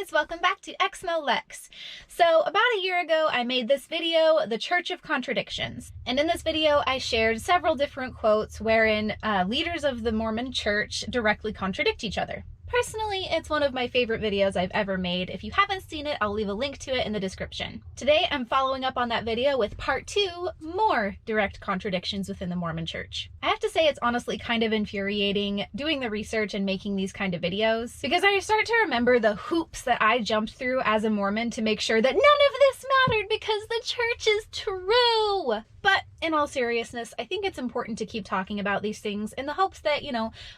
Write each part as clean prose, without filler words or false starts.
guys, welcome back to exmolex. So about a year ago I made this video, The Church of Contradictions, and in this video I shared several different quotes wherein leaders of the Mormon church directly contradict each other. Personally, it's one of my favorite videos I've ever made. If you haven't seen it, I'll leave a link to it in the description. Today, I'm following up on that video with part 2, more direct contradictions within the Mormon church. I have to say it's honestly kind of infuriating doing the research and making these kind of videos, because I start to remember the hoops that I jumped through as a Mormon to make sure that none of this mattered because the church is true. But in all seriousness, I think it's important to keep talking about these things in the hopes that,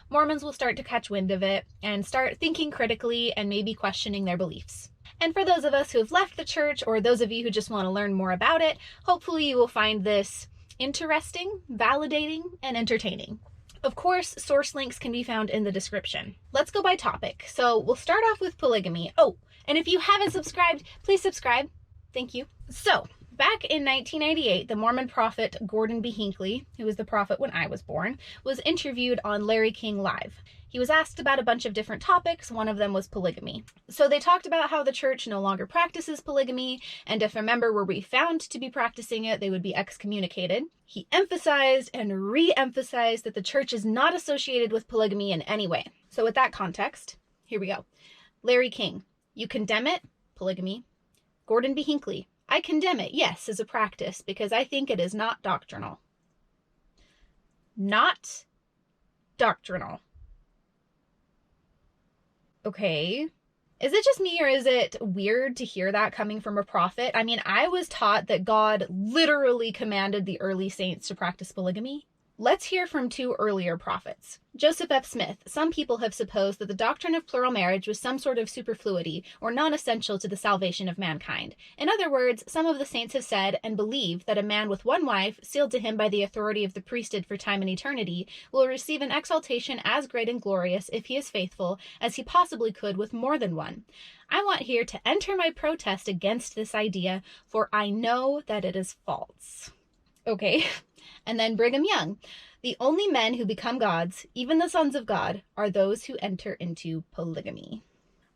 Mormons will start to catch wind of it and start thinking critically and maybe questioning their beliefs. And for those of us who have left the church, or those of you who just want to learn more about it, hopefully you will find this interesting, validating, and entertaining. Of course, source links can be found in the description. Let's go by topic. So we'll start off with polygamy. Oh, and if you haven't subscribed, please subscribe. Thank you. So, back in 1998, the Mormon prophet Gordon B. Hinckley, who was the prophet when I was born, was interviewed on Larry King Live. He was asked about a bunch of different topics. One of them was polygamy. So they talked about how the church no longer practices polygamy, and if a member were found to be practicing it, they would be excommunicated. He emphasized and re-emphasized that the church is not associated with polygamy in any way. So with that context, here we go. Larry King, you condemn it, polygamy. Gordon B. Hinckley, I condemn it, yes, as a practice, because I think it is not doctrinal. Not doctrinal. Okay. Is it just me, or is it weird to hear that coming from a prophet? I mean, I was taught that God literally commanded the early saints to practice polygamy. Let's hear from two earlier prophets. Joseph F. Smith. Some people have supposed that the doctrine of plural marriage was some sort of superfluity or non-essential to the salvation of mankind. In other words, some of the saints have said and believe that a man with one wife, sealed to him by the authority of the priesthood for time and eternity, will receive an exaltation as great and glorious if he is faithful as he possibly could with more than one. I want here to enter my protest against this idea, for I know that it is false. Okay. And then Brigham Young. The only men who become gods, even the sons of God, are those who enter into polygamy.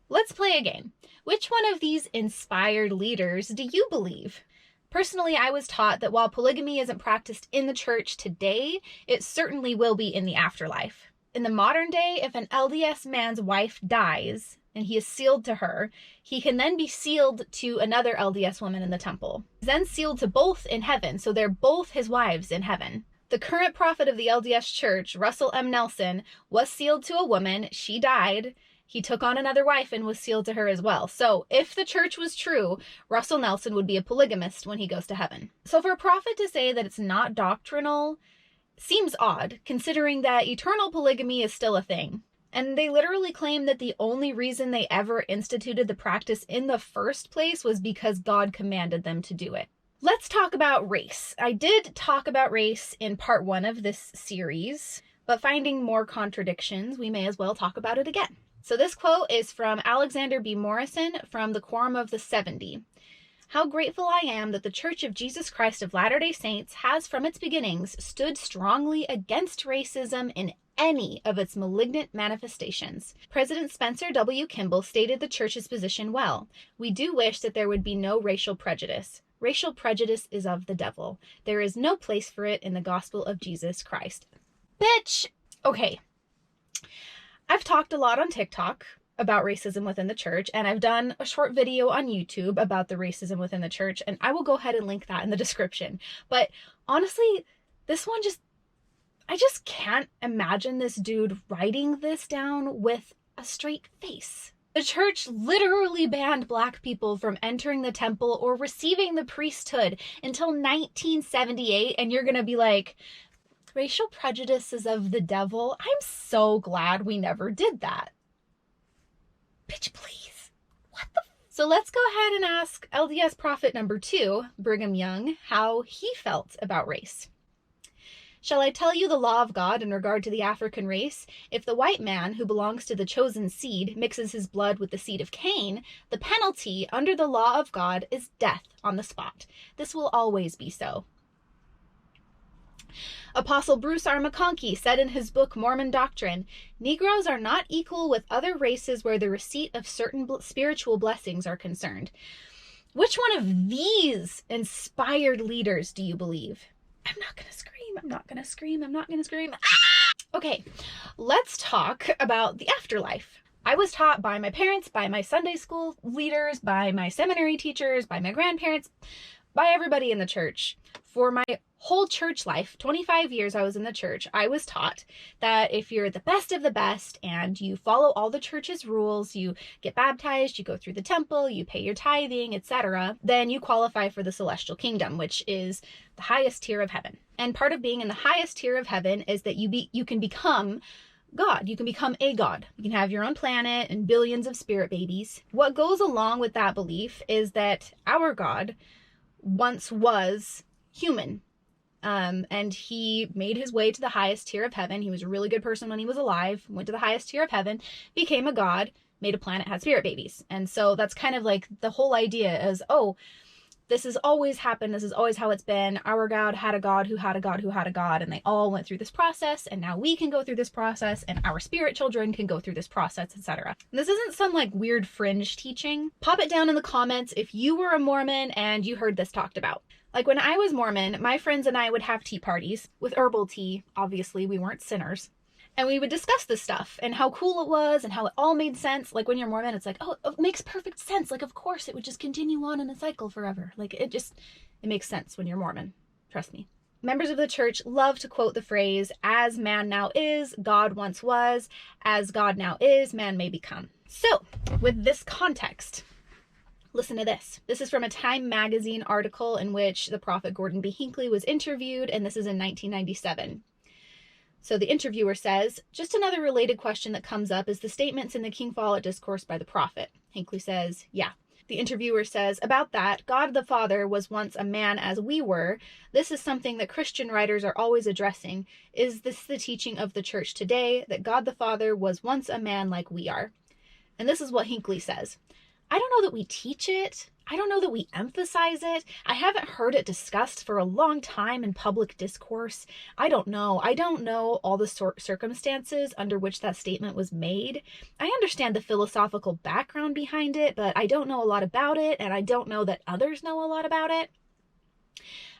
Let's play a game. Which one of these inspired leaders do you believe? Personally, I was taught that while polygamy isn't practiced in the church today, it certainly will be in the afterlife. In the modern day, if an LDS man's wife dies and he is sealed to her, he can then be sealed to another LDS woman in the temple. He's then sealed to both in heaven, so they're both his wives in heaven. The current prophet of the LDS Church, Russell M. Nelson, was sealed to a woman. She died. He took on another wife and was sealed to her as well. So if the church was true, Russell Nelson would be a polygamist when he goes to heaven. So for a prophet to say that it's not doctrinal seems odd, considering that eternal polygamy is still a thing. And they literally claim that the only reason they ever instituted the practice in the first place was because God commanded them to do it. Let's talk about race. I did talk about race in part 1 of this series, but finding more contradictions, we may as well talk about it again. So this quote is from Alexander B. Morrison from the Quorum of the 70. How grateful I am that the Church of Jesus Christ of Latter-day Saints has from its beginnings stood strongly against racism in any of its malignant manifestations. President Spencer W. Kimball stated the church's position well. We do wish that there would be no racial prejudice. Racial prejudice is of the devil. There is no place for it in the gospel of Jesus Christ. Bitch! Okay. I've talked a lot on TikTok about racism within the church, and I've done a short video on YouTube about the racism within the church, and I will go ahead and link that in the description. But honestly, this one I just can't imagine this dude writing this down with a straight face. The church literally banned Black people from entering the temple or receiving the priesthood until 1978, and you're gonna be like, racial prejudice is of the devil? I'm so glad we never did that. Bitch, please. What the So let's go ahead and ask LDS prophet number 2, Brigham Young, how he felt about race. Shall I tell you the law of God in regard to the African race? If the white man, who belongs to the chosen seed, mixes his blood with the seed of Cain, the penalty under the law of God is death on the spot. This will always be so. Apostle Bruce R. McConkie said in his book Mormon Doctrine, "Negroes are not equal with other races where the receipt of certain spiritual blessings are concerned." Which one of these inspired leaders do you believe? I'm not going to scream. I'm not going to scream. I'm not going to scream. Ah! Okay, let's talk about the afterlife. I was taught by my parents, by my Sunday school leaders, by my seminary teachers, by my grandparents, by everybody in the church. For my whole church life, 25 years I was in the church, I was taught that if you're the best of the best and you follow all the church's rules, you get baptized, you go through the temple, you pay your tithing, etc., then you qualify for the celestial kingdom, which is the highest tier of heaven. And part of being in the highest tier of heaven is that you can become God. You can become a God. You can have your own planet and billions of spirit babies. What goes along with that belief is that our God once was human. And he made his way to the highest tier of heaven. He was a really good person when he was alive, went to the highest tier of heaven, became a god, made a planet, had spirit babies. And so that's kind of like the whole idea is, oh, this has always happened. This is always how it's been. Our God had a God who had a God who had a God, and they all went through this process, and now we can go through this process, and our spirit children can go through this process, etc. This isn't some like weird fringe teaching. Pop it down in the comments if you were a Mormon and you heard this talked about. Like when I was Mormon, my friends and I would have tea parties with herbal tea. Obviously, we weren't sinners. And we would discuss this stuff and how cool it was and how it all made sense. Like when you're Mormon, it's like, oh, it makes perfect sense. Like, of course, it would just continue on in a cycle forever. Like it makes sense when you're Mormon. Trust me. Members of the church love to quote the phrase, "As man now is, God once was. As God now is, man may become." So with this context, listen to this. This is from a Time magazine article in which the prophet Gordon B. Hinckley was interviewed, and this is in 1997. So the interviewer says, "Just another related question that comes up is the statements in the King Follett Discourse by the prophet." Hinckley says, "Yeah." The interviewer says, "About that, God the Father was once a man as we were. This is something that Christian writers are always addressing. Is this the teaching of the church today, that God the Father was once a man like we are?" And this is what Hinckley says. "I don't know that we teach it. I don't know that we emphasize it. I haven't heard it discussed for a long time in public discourse. I don't know. I don't know all the circumstances under which that statement was made. I understand the philosophical background behind it, but I don't know a lot about it, and I don't know that others know a lot about it."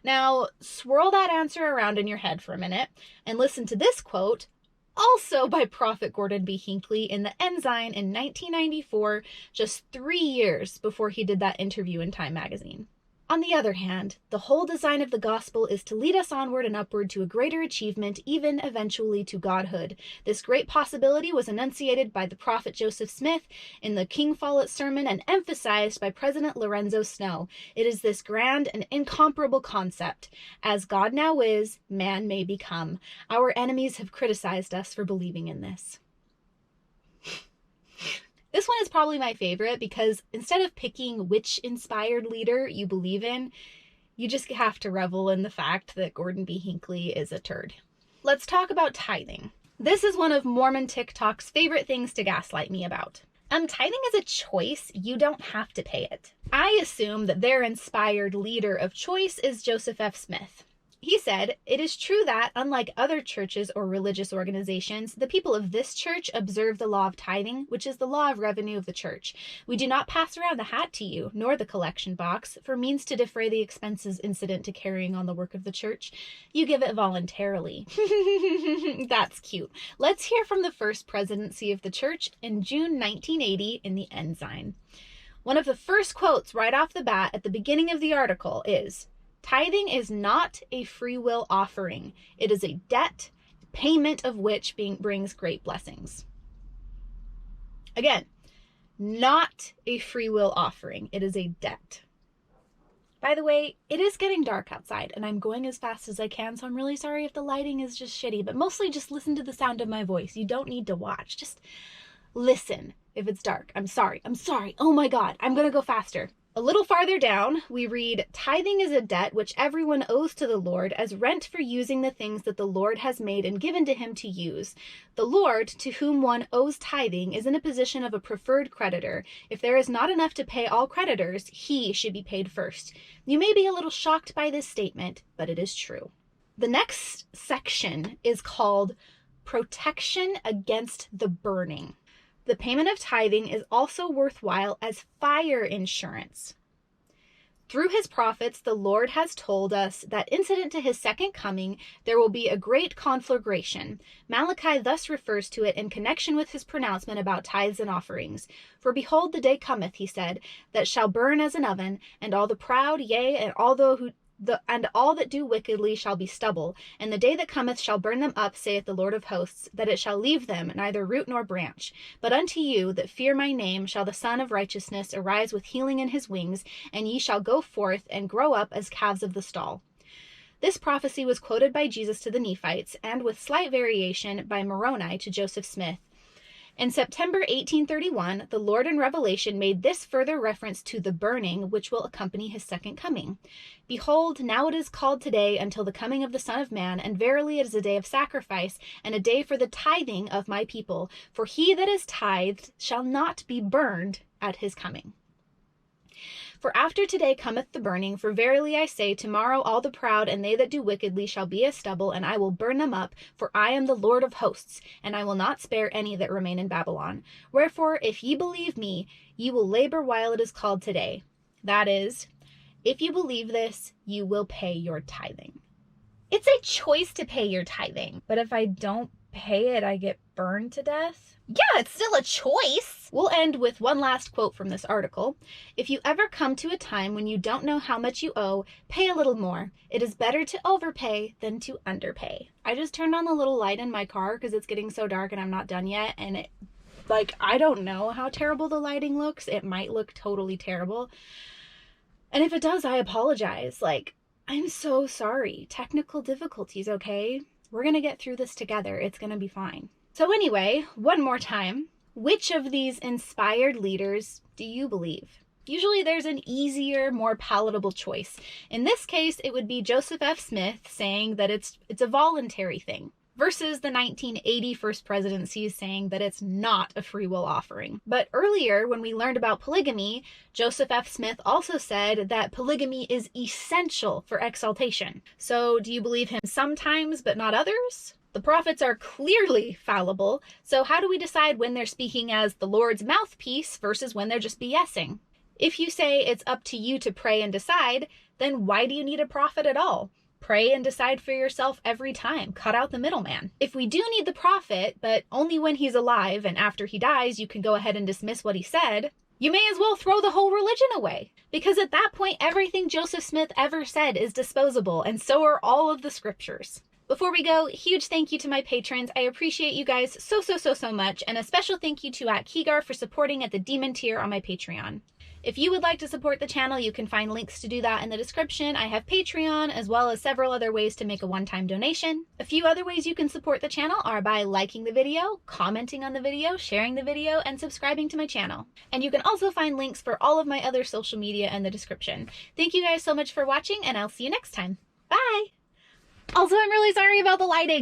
Now, swirl that answer around in your head for a minute and listen to this quote, also by Prophet Gordon B. Hinckley in the Ensign in 1994, just 3 years before he did that interview in Time magazine. "On the other hand, the whole design of the gospel is to lead us onward and upward to a greater achievement, even eventually to godhood. This great possibility was enunciated by the prophet Joseph Smith in the King Follett sermon and emphasized by President Lorenzo Snow. It is this grand and incomparable concept. As God now is, man may become. Our enemies have criticized us for believing in this." This one is probably my favorite because instead of picking which inspired leader you believe in, you just have to revel in the fact that Gordon B. Hinckley is a turd. Let's talk about tithing. This is one of Mormon TikTok's favorite things to gaslight me about. Tithing is a choice. You don't have to pay it. I assume that their inspired leader of choice is Joseph F. Smith. He said, "It is true that, unlike other churches or religious organizations, the people of this church observe the law of tithing, which is the law of revenue of the church. We do not pass around the hat to you, nor the collection box, for means to defray the expenses incident to carrying on the work of the church. You give it voluntarily." That's cute. Let's hear from the first presidency of the church in June 1980 in the Ensign. One of the first quotes right off the bat at the beginning of the article is, "Tithing is not a free will offering. It is a debt, payment of which brings great blessings." Again, not a free will offering. It is a debt. By the way, it is getting dark outside and I'm going as fast as I can, so I'm really sorry if the lighting is just shitty, but mostly just listen to the sound of my voice. You don't need to watch. Just listen if it's dark. I'm sorry. Oh my God, I'm gonna go faster. A little farther down, we read, "Tithing is a debt which everyone owes to the Lord as rent for using the things that the Lord has made and given to him to use. The Lord, to whom one owes tithing, is in a position of a preferred creditor. If there is not enough to pay all creditors, he should be paid first." You may be a little shocked by this statement, but it is true. The next section is called Protection Against the Burning. The payment of tithing is also worthwhile as fire insurance. Through his prophets, the Lord has told us that incident to his second coming, there will be a great conflagration. Malachi thus refers to it in connection with his pronouncement about tithes and offerings. For behold, the day cometh, he said, that shall burn as an oven, and all the proud, yea, and all that do wickedly shall be stubble, and the day that cometh shall burn them up, saith the Lord of hosts, that it shall leave them neither root nor branch. But unto you that fear my name shall the Son of Righteousness arise with healing in his wings, and ye shall go forth and grow up as calves of the stall. This prophecy was quoted by Jesus to the Nephites, and with slight variation by Moroni to Joseph Smith. In September 1831, the Lord in Revelation made this further reference to the burning which will accompany his second coming. Behold, now it is called today until the coming of the Son of Man, and verily it is a day of sacrifice, and a day for the tithing of my people. For he that is tithed shall not be burned at his coming. For after today cometh the burning, for verily I say, tomorrow all the proud and they that do wickedly shall be as stubble, and I will burn them up, for I am the Lord of hosts, and I will not spare any that remain in Babylon. Wherefore, if ye believe me, ye will labor while it is called today. That is, if you believe this, you will pay your tithing. It's a choice to pay your tithing, but if I don't pay it, I get burned to death? Yeah, it's still a choice. We'll end with one last quote from this article. If you ever come to a time when you don't know how much you owe, pay a little more. It is better to overpay than to underpay. I just turned on the little light in my car because it's getting so dark and I'm not done yet. And I don't know how terrible the lighting looks. It might look totally terrible. And if it does, I apologize. I'm so sorry. Technical difficulties, okay? We're going to get through this together. It's going to be fine. So anyway, one more time, which of these inspired leaders do you believe? Usually there's an easier, more palatable choice. In this case, it would be Joseph F. Smith saying that it's a voluntary thing, versus the 1980 First Presidency saying that it's not a free will offering. But earlier, when we learned about polygamy, Joseph F. Smith also said that polygamy is essential for exaltation. So do you believe him sometimes but not others? The prophets are clearly fallible, so how do we decide when they're speaking as the Lord's mouthpiece versus when they're just BSing? If you say it's up to you to pray and decide, then why do you need a prophet at all? Pray and decide for yourself every time. Cut out the middleman. If we do need the prophet, but only when he's alive and after he dies you can go ahead and dismiss what he said, you may as well throw the whole religion away. Because at that point, everything Joseph Smith ever said is disposable, and so are all of the scriptures. Before we go, huge thank you to my patrons. I appreciate you guys so much, and a special thank you to @Keegar for supporting at the Demon tier on my Patreon. If you would like to support the channel, you can find links to do that in the description. I have Patreon, as well as several other ways to make a one-time donation. A few other ways you can support the channel are by liking the video, commenting on the video, sharing the video, and subscribing to my channel. And you can also find links for all of my other social media in the description. Thank you guys so much for watching, and I'll see you next time. Bye! Also, I'm really sorry about the lighting.